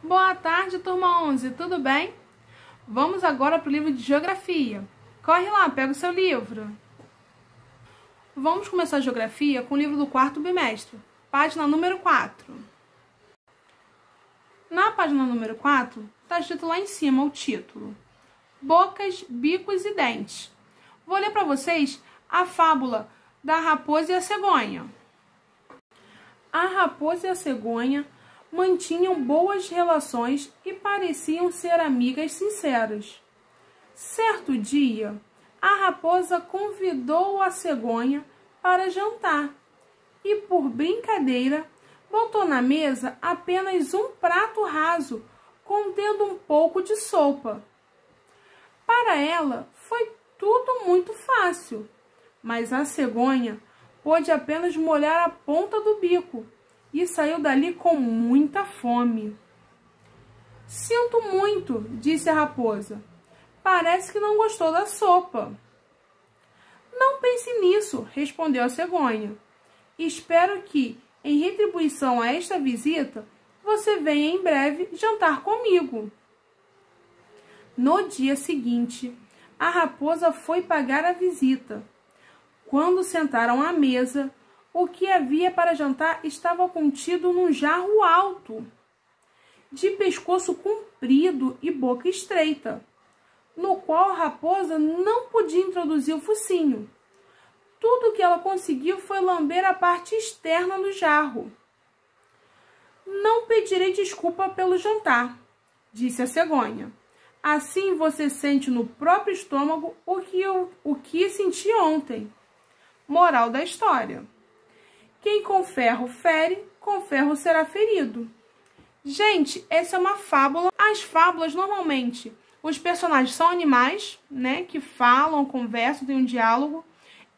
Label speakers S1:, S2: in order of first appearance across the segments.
S1: Boa tarde, turma 11, tudo bem? Vamos agora para o livro de Geografia. Corre lá, pega o seu livro. Vamos começar a Geografia com o livro do quarto bimestre, página número 4. Na página número 4, está escrito lá em cima o título: Bocas, bicos e dentes. Vou ler para vocês a fábula da raposa e a cegonha. A raposa e a cegonha mantinham boas relações e pareciam ser amigas sinceras. Certo dia, a raposa convidou a cegonha para jantar e, por brincadeira, botou na mesa apenas um prato raso contendo um pouco de sopa. Para ela, foi tudo muito fácil, mas a cegonha pôde apenas molhar a ponta do bico e saiu dali com muita fome. Sinto muito, disse a raposa. Parece que não gostou da sopa. Não pense nisso, respondeu a cegonha. Espero que, em retribuição a esta visita, você venha em breve jantar comigo. No dia seguinte, a raposa foi pagar a visita. Quando sentaram à mesa, o que havia para jantar estava contido num jarro alto, de pescoço comprido e boca estreita, no qual a raposa não podia introduzir o focinho. Tudo o que ela conseguiu foi lamber a parte externa do jarro. Não pedirei desculpa pelo jantar, disse a cegonha. Assim você sente no próprio estômago o que senti ontem. Moral da história: quem com ferro fere, com ferro será ferido. Gente, essa é uma fábula. As fábulas, normalmente, os personagens são animais, né? Que falam, conversam, tem um diálogo.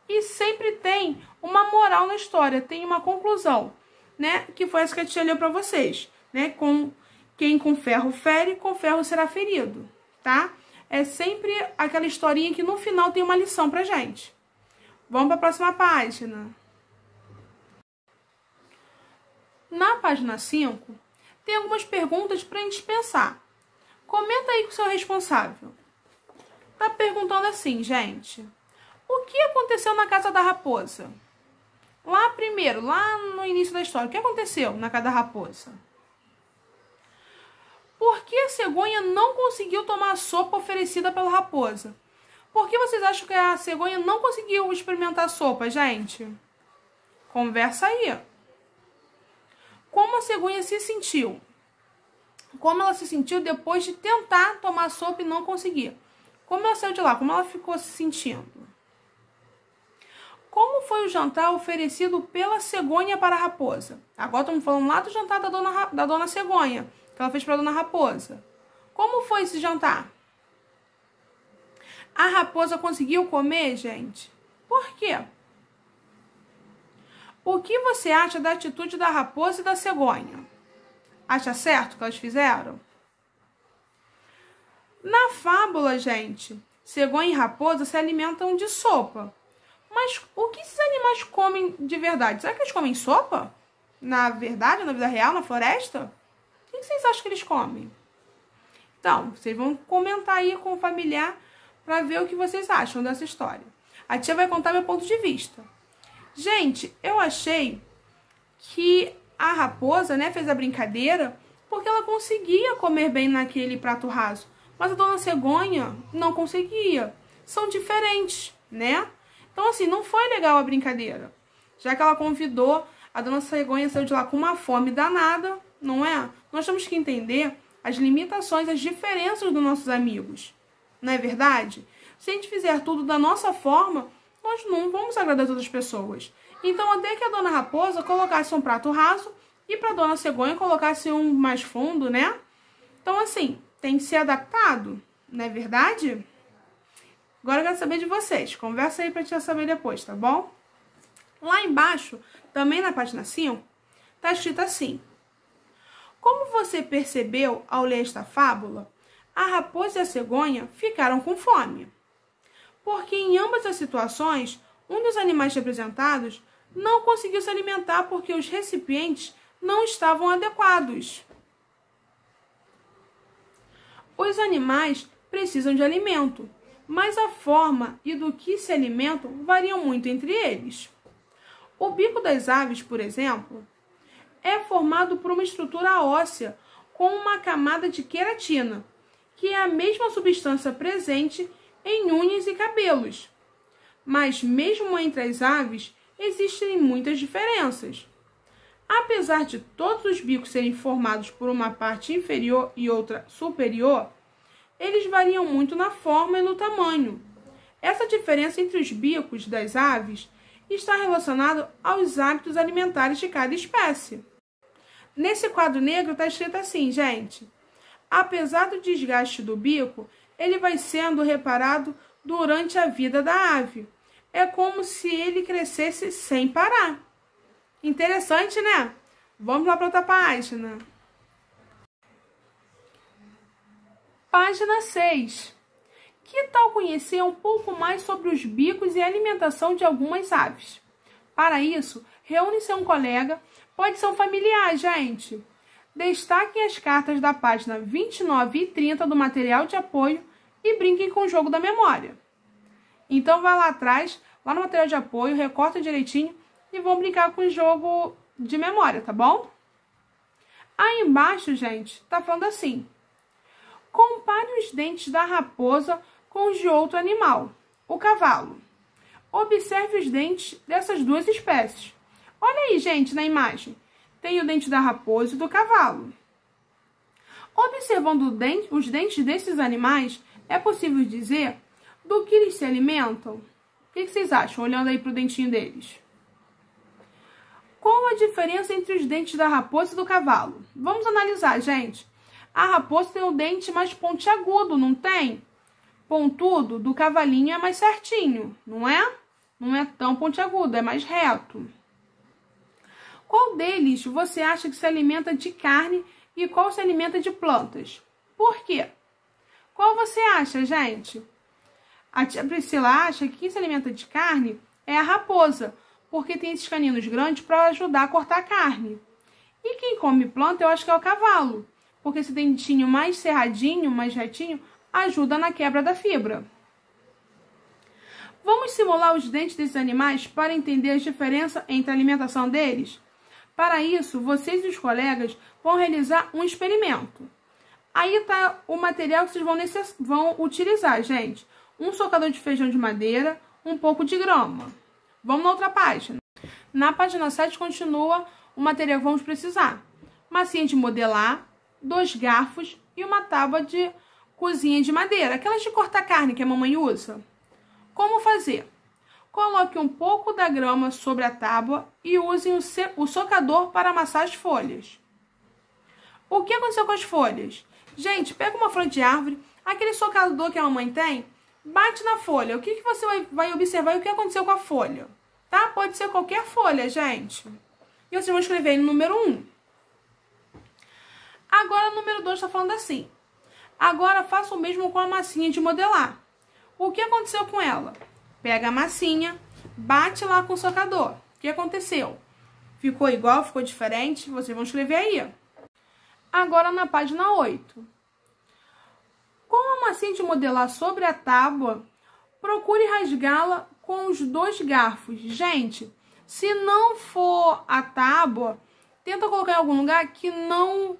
S1: E sempre tem uma moral na história, tem uma conclusão, né? Que foi essa que a tia leu para vocês, né? Quem com ferro fere, com ferro será ferido, tá? É sempre aquela historinha que no final tem uma lição pra gente. Vamos para a próxima página. Na página 5, tem algumas perguntas para a gente pensar. Comenta aí com o seu responsável. Tá perguntando assim, gente: o que aconteceu na casa da raposa? Lá no início da história, o que aconteceu na casa da raposa? Por que a cegonha não conseguiu tomar a sopa oferecida pela raposa? Por que vocês acham que a cegonha não conseguiu experimentar a sopa, gente? Conversa aí. Como a cegonha se sentiu? Como ela se sentiu depois de tentar tomar a sopa e não conseguir? Como ela saiu de lá? Como ela ficou se sentindo? Como foi o jantar oferecido pela cegonha para a raposa? Agora estamos falando lá do jantar da dona cegonha, que ela fez para a dona raposa. Como foi esse jantar? A raposa conseguiu comer, gente? Por quê? O que você acha da atitude da raposa e da cegonha? Acha certo o que elas fizeram? Na fábula, gente, cegonha e raposa se alimentam de sopa. Mas o que esses animais comem de verdade? Será que eles comem sopa? Na verdade, na vida real, na floresta? O que vocês acham que eles comem? Então, vocês vão comentar aí com o familiar para ver o que vocês acham dessa história. A tia vai contar meu ponto de vista. Gente, eu achei que a raposa, né, fez a brincadeira porque ela conseguia comer bem naquele prato raso, mas a dona cegonha não conseguia. São diferentes, né? Então, assim, não foi legal a brincadeira. Já que ela convidou, a dona cegonha saiu de lá com uma fome danada, não é? Nós temos que entender as limitações, as diferenças dos nossos amigos. Não é verdade? Se a gente fizer tudo da nossa forma, nós não vamos agradar todas as pessoas. Então, até que a dona raposa colocasse um prato raso e para a dona cegonha colocasse um mais fundo, né? Então, assim, tem que ser adaptado, não é verdade? Agora eu quero saber de vocês. Conversa aí para te saber depois, tá bom? Lá embaixo, também na página 5, tá escrito assim: como você percebeu ao ler esta fábula, a raposa e a cegonha ficaram com fome. Porque em ambas as situações, um dos animais representados não conseguiu se alimentar porque os recipientes não estavam adequados. Os animais precisam de alimento, mas a forma e do que se alimentam variam muito entre eles. O bico das aves, por exemplo, é formado por uma estrutura óssea com uma camada de queratina, que é a mesma substância presente em unhas e cabelos. Mas mesmo entre as aves, existem muitas diferenças. Apesar de todos os bicos serem formados por uma parte inferior e outra superior, eles variam muito na forma e no tamanho. Essa diferença entre os bicos das aves está relacionada aos hábitos alimentares de cada espécie. Nesse quadro negro está escrito assim, gente: apesar do desgaste do bico, ele vai sendo reparado durante a vida da ave. É como se ele crescesse sem parar. Interessante, né? Vamos lá para outra página. Página 6. Que tal conhecer um pouco mais sobre os bicos e a alimentação de algumas aves? Para isso, reúne-se um colega, pode ser um familiar, gente. Destaquem as cartas da página 29 e 30 do material de apoio e brinquem com o jogo da memória. Então, vai lá atrás, lá no material de apoio, recorta direitinho e vão brincar com o jogo de memória, tá bom? Aí embaixo, gente, tá falando assim: compare os dentes da raposa com os de outro animal, o cavalo. Observe os dentes dessas duas espécies. Olha aí, gente, na imagem. Tem o dente da raposa e do cavalo. Observando os dentes desses animais, é possível dizer do que eles se alimentam? O que vocês acham, olhando aí para o dentinho deles? Qual a diferença entre os dentes da raposa e do cavalo? Vamos analisar, gente. A raposa tem o dente mais pontiagudo, não tem? Pontudo, do cavalinho é mais certinho, não é? Não é tão pontiagudo, é mais reto. Qual deles você acha que se alimenta de carne e qual se alimenta de plantas? Por quê? Qual você acha, gente? A tia Priscila acha que quem se alimenta de carne é a raposa, porque tem esses caninos grandes para ajudar a cortar a carne. E quem come planta, eu acho que é o cavalo, porque esse dentinho mais cerradinho, mais retinho, ajuda na quebra da fibra. Vamos simular os dentes desses animais para entender a diferença entre a alimentação deles? Para isso, vocês e os colegas vão realizar um experimento. Aí está o material que vocês vão utilizar, gente. Um socador de feijão de madeira, um pouco de grama. Vamos na outra página. Na página 7 continua o material que vamos precisar: massinha de modelar, 2 garfos e uma tábua de cozinha de madeira, aquelas de cortar carne que a mamãe usa. Como fazer? Coloque um pouco da grama sobre a tábua e usem o socador para amassar as folhas. O que aconteceu com as folhas? Gente, pega uma folha de árvore, aquele socador que a mamãe tem, bate na folha. O que você vai observar e o que aconteceu com a folha? Tá? Pode ser qualquer folha, gente. E vocês vão escrever aí no número 1. Agora, o número 2 está falando assim: agora faça o mesmo com a massinha de modelar. O que aconteceu com ela? Pega a massinha, bate lá com o socador. O que aconteceu? Ficou igual, ficou diferente? Vocês vão escrever aí. Agora na página 8. Com a massinha de modelar sobre a tábua, procure rasgá-la com os 2 garfos. Gente, se não for a tábua, tenta colocar em algum lugar que não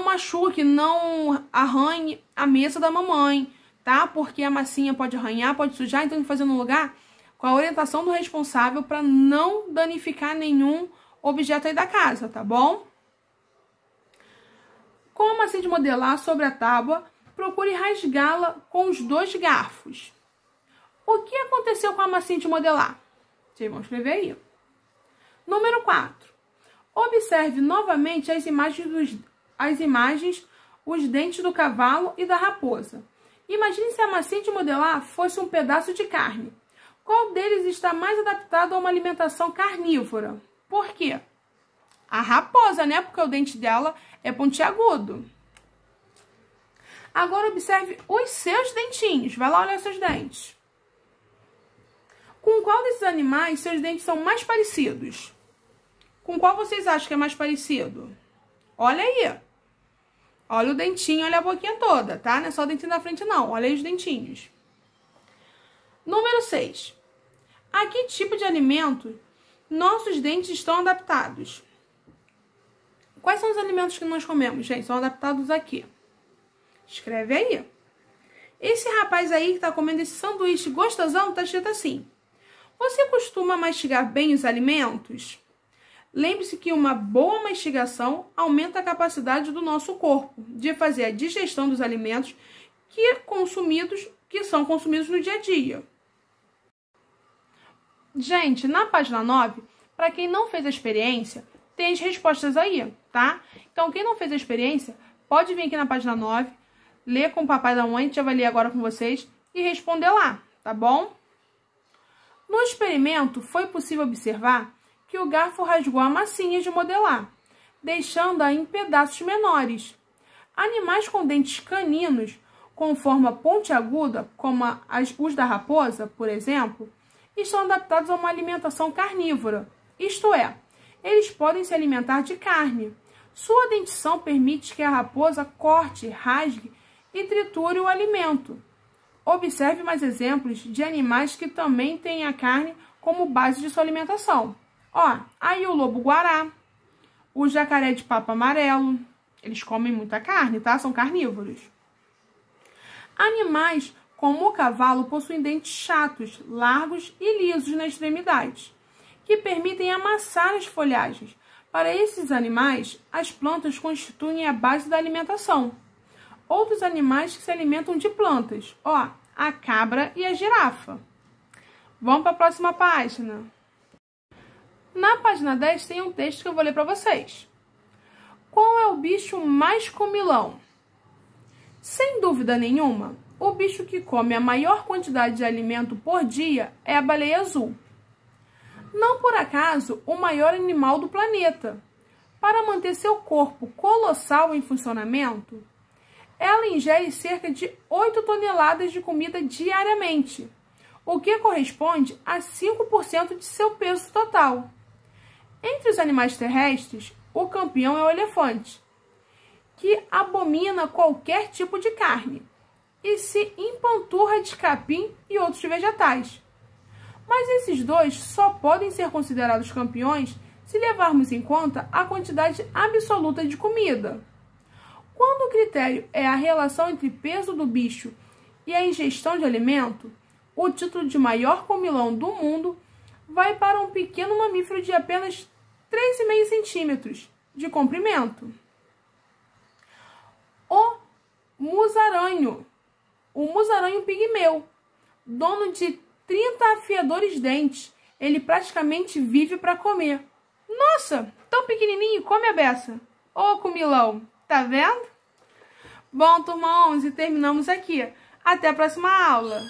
S1: machuque, não arranhe a mesa da mamãe, tá? Porque a massinha pode arranhar, pode sujar, então tem que fazer no lugar com a orientação do responsável para não danificar nenhum objeto aí da casa, tá bom? Com a massinha de modelar sobre a tábua, procure rasgá-la com os 2 garfos. O que aconteceu com a massinha de modelar? Vocês vão escrever aí. Número 4. Observe novamente as imagens, os dentes do cavalo e da raposa. Imagine se a massinha de modelar fosse um pedaço de carne. Qual deles está mais adaptado a uma alimentação carnívora? Por quê? A raposa, né? Porque o dente dela é pontiagudo. Agora observe os seus dentinhos. Vai lá olhar seus dentes. Com qual desses animais seus dentes são mais parecidos? Com qual vocês acham que é mais parecido? Olha aí. Olha o dentinho, olha a boquinha toda, tá? Não é só o dentinho da frente, não. Olha aí os dentinhos. Número 6. A que tipo de alimento nossos dentes estão adaptados? Quais são os alimentos que nós comemos, gente? São adaptados aqui. Escreve aí. Esse rapaz aí que tá comendo esse sanduíche gostosão, tá escrito assim. Você costuma mastigar bem os alimentos? Lembre-se que uma boa mastigação aumenta a capacidade do nosso corpo de fazer a digestão dos alimentos que são consumidos no dia a dia. Gente, na página 9, para quem não fez a experiência, tem as respostas aí, tá? Então, quem não fez a experiência, pode vir aqui na página 9, ler com o papai da mãe, que eu vou ler agora com vocês, e responder lá, tá bom? No experimento, foi possível observar que o garfo rasgou a massinha de modelar, deixando-a em pedaços menores. Animais com dentes caninos, com forma pontiaguda, como os da raposa, por exemplo, estão adaptados a uma alimentação carnívora, isto é, eles podem se alimentar de carne. Sua dentição permite que a raposa corte, rasgue e triture o alimento. Observe mais exemplos de animais que também têm a carne como base de sua alimentação. Ó, aí o lobo-guará, o jacaré de papo amarelo, eles comem muita carne, tá? São carnívoros. Animais como o cavalo possuem dentes chatos, largos e lisos na extremidade, que permitem amassar as folhagens. Para esses animais, as plantas constituem a base da alimentação. Outros animais que se alimentam de plantas, ó, a cabra e a girafa. Vamos para a próxima página. Na página 10 tem um texto que eu vou ler para vocês. Qual é o bicho mais comilão? Sem dúvida nenhuma, o bicho que come a maior quantidade de alimento por dia é a baleia azul. Não por acaso, o maior animal do planeta. Para manter seu corpo colossal em funcionamento, ela ingere cerca de 8 toneladas de comida diariamente, o que corresponde a 5% de seu peso total. Entre os animais terrestres, o campeão é o elefante, que abomina qualquer tipo de carne e se empanturra de capim e outros vegetais. Mas esses dois só podem ser considerados campeões se levarmos em conta a quantidade absoluta de comida. Quando o critério é a relação entre peso do bicho e a ingestão de alimento, o título de maior comilão do mundo vai para um pequeno mamífero de apenas 3,5 centímetros de comprimento. O musaranho pigmeu, dono de 30 afiadores dentes, ele praticamente vive para comer. Nossa, tão pequenininho, come a beça. Ô, comilão, tá vendo? Bom, turma 11, terminamos aqui. Até a próxima aula.